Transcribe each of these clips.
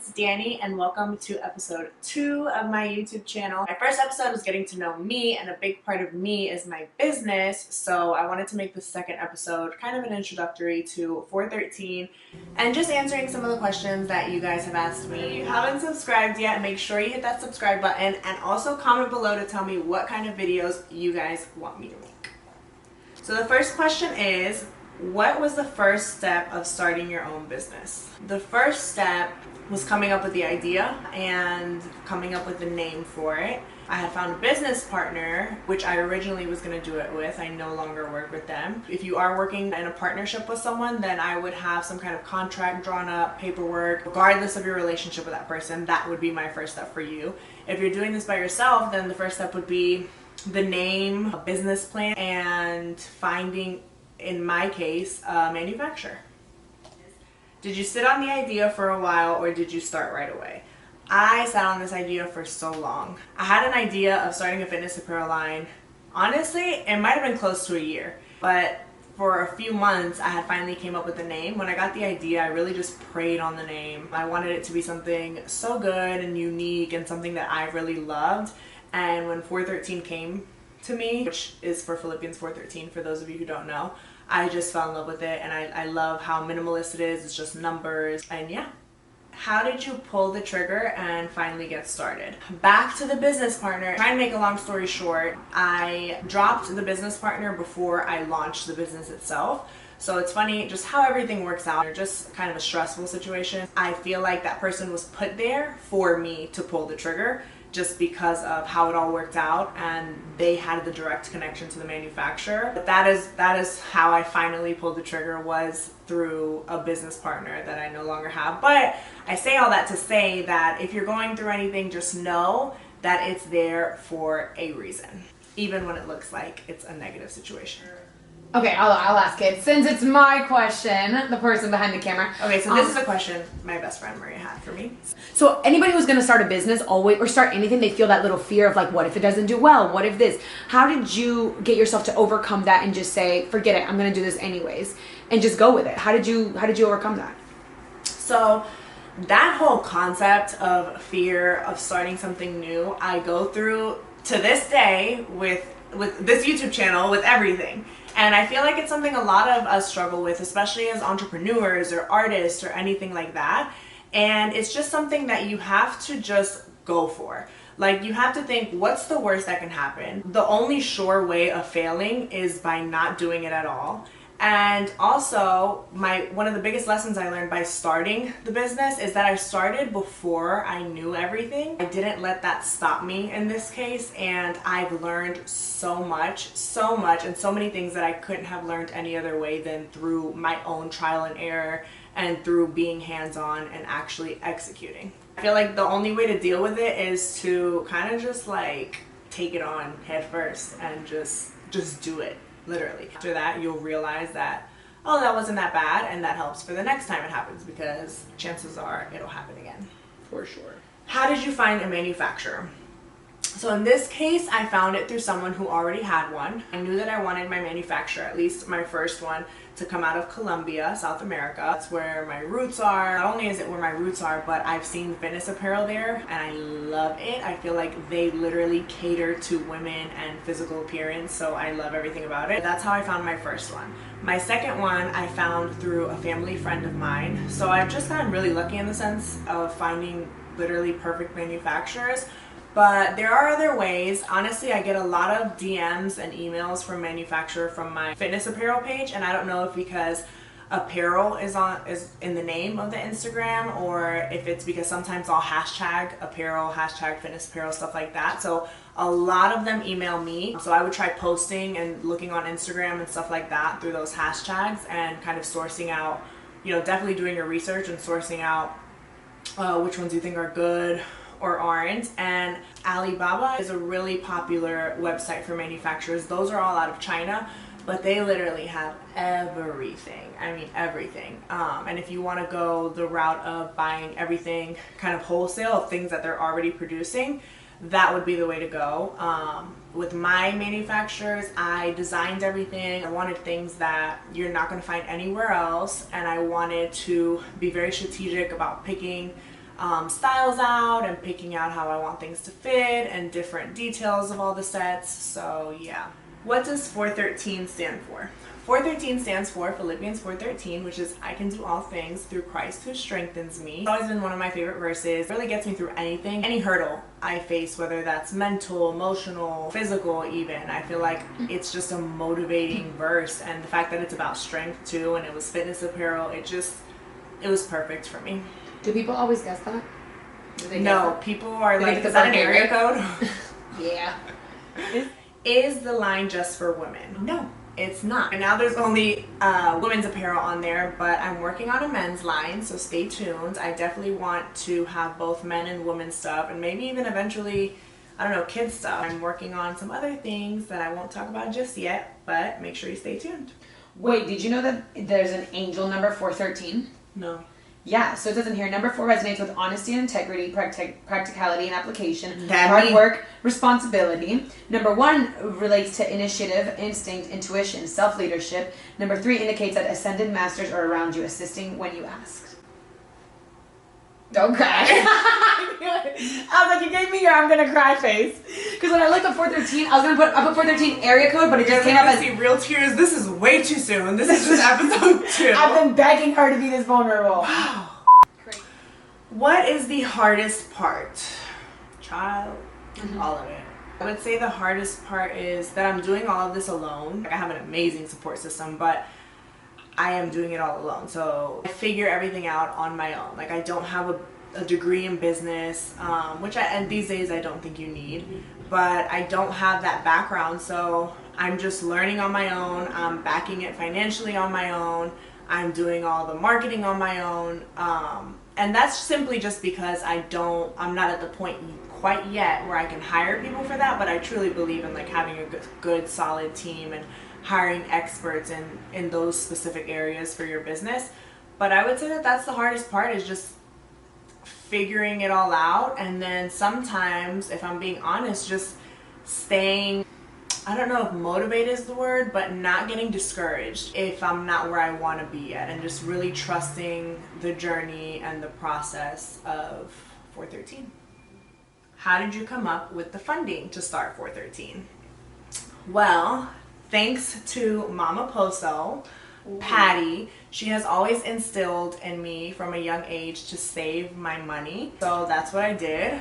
it's Danny and welcome to episode 2 of my YouTube channel. My first episode was getting to know me, and a big part of me is my business, so I wanted to make the second episode kind of an introductory to 413 and just answering some of the questions that you guys have asked me. If you haven't subscribed yet, make sure you hit that subscribe button and also comment below to tell me what kind of videos you guys want me to make. So the first question is, what was the first step of starting your own business? The first step was coming up with the idea and coming up with the name for it. I had found a business partner, which I originally was going to do it with. I no longer work with them. If you are working in a partnership with someone, then I would have some kind of contract drawn up, paperwork. Regardless of your relationship with that person, that would be my first step for you. If you're doing this by yourself, then the first step would be the name, a business plan, and finding, in my case, a manufacturer. Did you sit on the idea for a while or did you start right away? I sat on this idea for so long. I had an idea of starting a fitness apparel line. Honestly, it might have been close to a year, but for a few months I had finally came up with the name. When I got the idea, I really just prayed on the name. I wanted it to be something so good and unique and something that I really loved. And when 413 came to me, which is for Philippians 4:13 for those of you who don't know, I just fell in love with it, and I love how minimalist it is. It's just numbers, and yeah. How did you pull the trigger and finally get started? Back to the business partner. Trying to make a long story short, I dropped the business partner before I launched the business itself. So it's funny just how everything works out. It's just kind of a stressful situation. I feel like that person was put there for me to pull the trigger, just because of how it all worked out, and they had the direct connection to the manufacturer. But that is how I finally pulled the trigger, was through a business partner that I no longer have. But I say all that to say that if you're going through anything, just know that it's there for a reason, even when it looks like it's a negative situation. Okay, I'll ask it. Since it's my question, the person behind the camera. Okay, so this is a question my best friend Maria had for me. So anybody who's going to start a business always, or start anything, they feel that little fear of like, what if it doesn't do well? What if this? How did you get yourself to overcome that and just say, forget it, I'm going to do this anyways, and just go with it? How did you overcome that? So that whole concept of fear of starting something new, I go through to this day with this YouTube channel, with everything. And I feel like it's something a lot of us struggle with, especially as entrepreneurs or artists or anything like that. And it's just something that you have to just go for. Like, you have to think, what's the worst that can happen? The only sure way of failing is by not doing it at all. And also, one of the biggest lessons I learned by starting the business is that I started before I knew everything. I didn't let that stop me in this case, and I've learned so much, and so many things that I couldn't have learned any other way than through my own trial and error and through being hands-on and actually executing. I feel like the only way to deal with it is to kind of just like take it on head first and just do it. Literally. After that, you'll realize that, oh, that wasn't that bad, and that helps for the next time it happens, because chances are it'll happen again. For sure. How did you find a manufacturer? So in this case, I found it through someone who already had one. I knew that I wanted my manufacturer, at least my first one, to come out of Colombia, South America. That's where my roots are. Not only is it where my roots are, but I've seen fitness apparel there and I love it. I feel like they literally cater to women and physical appearance, so I love everything about it. That's how I found my first one. My second one I found through a family friend of mine. So I've just gotten really lucky in the sense of finding literally perfect manufacturers. But there are other ways. Honestly, I get a lot of DMs and emails from manufacturer from my fitness apparel page, and I don't know if because apparel is in the name of the Instagram, or if it's because sometimes I'll hashtag apparel, hashtag fitness apparel, stuff like that. So a lot of them email me. So I would try posting and looking on Instagram and stuff like that through those hashtags and kind of sourcing out, definitely doing your research and sourcing out which ones you think are good or aren't. And Alibaba is a really popular website for manufacturers. Those are all out of China, but they literally have everything. I mean, everything. And if you want to go the route of buying everything kind of wholesale of things that they're already producing, that would be the way to go. With my manufacturers, I designed everything. I wanted things that you're not going to find anywhere else, and I wanted to be very strategic about picking styles out and picking out how I want things to fit and different details of all the sets. So yeah. What does 413 stand for? 413 stands for Philippians 4:13, which is I can do all things through Christ who strengthens me. It's always been one of my favorite verses. It really gets me through anything, any hurdle I face, whether that's mental, emotional, physical even. I feel like it's just a motivating verse, and the fact that it's about strength too, and it was fitness apparel, it was perfect for me. Do people always guess that? No, people are like, is that an area code? Yeah. Is the line just for women? No, it's not. And now there's only women's apparel on there, but I'm working on a men's line, so stay tuned. I definitely want to have both men and women's stuff, and maybe even eventually, I don't know, kids stuff. I'm working on some other things that I won't talk about just yet, but make sure you stay tuned. Wait, did you know that there's an angel number 413? No. Yeah, so it says in here, number 4 resonates with honesty and integrity, practicality and application, That hard me. work, responsibility. Number 1 relates to initiative, instinct, intuition, self-leadership. Number 3 indicates that ascended masters are around you, assisting when you ask. Don't cry. I was like, you gave me your I'm gonna cry face. Because when I looked up 413, I put 413 area code, but it just came up as see real tears. This is way too soon. This is just episode 2. I've been begging her to be this vulnerable. Wow. What is the hardest part? Child, all of it. I would say the hardest part is that I'm doing all of this alone. Like, I have an amazing support system, but I am doing it all alone. So I figure everything out on my own. Like, I don't have a degree in business, and these days I don't think you need, but I don't have that background. So I'm just learning on my own. I'm backing it financially on my own. I'm doing all the marketing on my own. And that's simply just because I'm not at the point quite yet where I can hire people for that, but I truly believe in like having a good solid team and hiring experts in those specific areas for your business. But I would say that that's the hardest part, is just figuring it all out. And then sometimes, if I'm being honest, just staying, I don't know if motivated is the word, but not getting discouraged if I'm not where I want to be yet, and just really trusting the journey and the process of 413. How did you come up with the funding to start 413? Well, thanks to Mama Poso, Patty. She has always instilled in me from a young age to save my money. So that's what I did.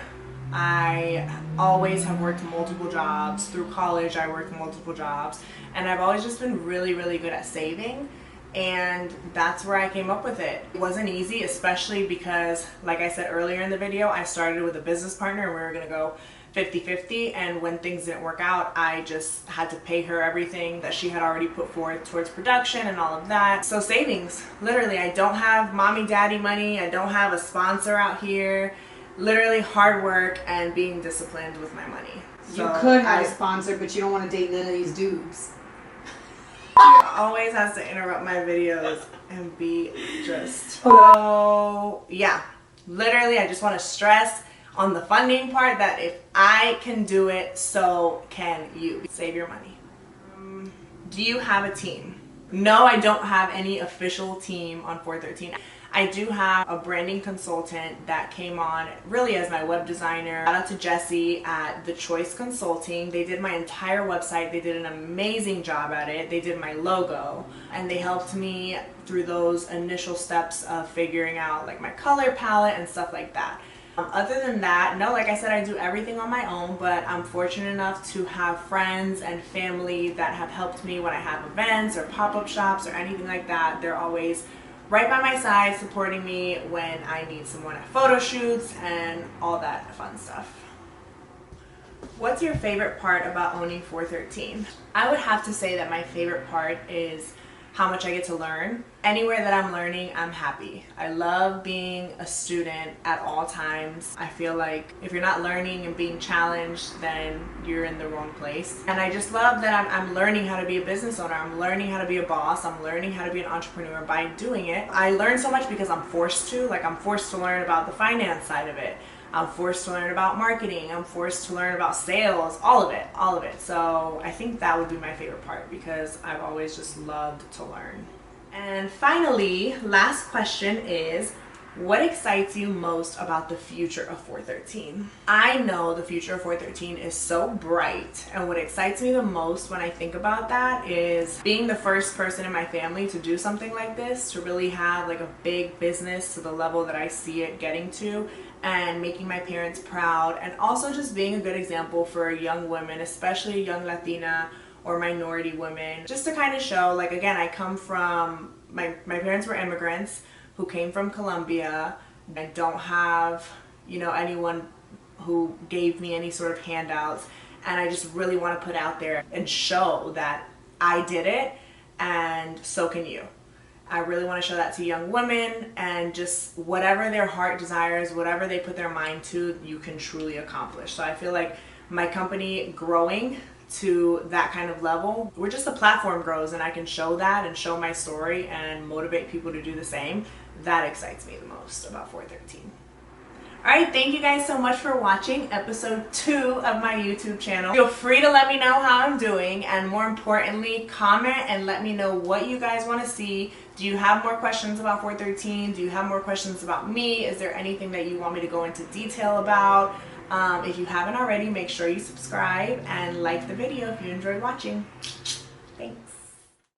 I always have worked multiple jobs. Through college, I worked multiple jobs. And I've always just been really, really good at saving. And that's where I came up with it. It wasn't easy, especially because, like I said earlier in the video, I started with a business partner and we were going to go 50-50, and when things didn't work out, I just had to pay her everything that she had already put forth towards production and all of that. So savings, literally. I don't have mommy daddy money. I don't have a sponsor out here. Literally hard work and being disciplined with my money. You could have a sponsor, but you don't want to date none of these dudes. She always has to interrupt my videos and be just... So yeah, literally I just want to stress on the funding part that if I can do it, so can you. Save your money. Do you have a team? No, I don't have any official team on 413. I do have a branding consultant that came on really as my web designer. Shout out to Jessie at The Choice Consulting. They did my entire website. They did an amazing job at it. They did my logo, and they helped me through those initial steps of figuring out like my color palette and stuff like that. Other than that, no, like I said, I do everything on my own, but I'm fortunate enough to have friends and family that have helped me when I have events or pop-up shops or anything like that. They're always right by my side supporting me when I need someone at photo shoots and all that fun stuff. What's your favorite part about owning 413? I would have to say that my favorite part is how much I get to learn. Anywhere that I'm learning, I'm happy. I love being a student at all times. I feel like if you're not learning and being challenged, then you're in the wrong place. And I just love that I'm learning how to be a business owner. I'm learning how to be a boss. I'm learning how to be an entrepreneur by doing it. I learn so much because I'm forced to. Like, I'm forced to learn about the finance side of it. I'm forced to learn about marketing. I'm forced to learn about sales, all of it. So I think that would be my favorite part because I've always just loved to learn. And finally, last question is, What excites you most about the future of 413? I know the future of 413 is so bright, and what excites me the most when I think about that is being the first person in my family to do something like this, to really have like a big business to the level that I see it getting to, and making my parents proud, and also just being a good example for young women, especially young Latina or minority women, just to kind of show, like, again, I come from, my parents were immigrants who came from Colombia. I don't have, anyone who gave me any sort of handouts, and I just really want to put out there and show that I did it, and so can you. I really want to show that to young women, and just whatever their heart desires, whatever they put their mind to, you can truly accomplish. So I feel like my company growing to that kind of level, where just the platform grows and I can show that and show my story and motivate people to do the same, that excites me the most about 413. Alright, thank you guys so much for watching episode 2 of my YouTube channel. Feel free to let me know how I'm doing, and more importantly, comment and let me know what you guys want to see. Do you have more questions about 413? Do you have more questions about me? Is there anything that you want me to go into detail about? If you haven't already, make sure you subscribe and like the video if you enjoyed watching.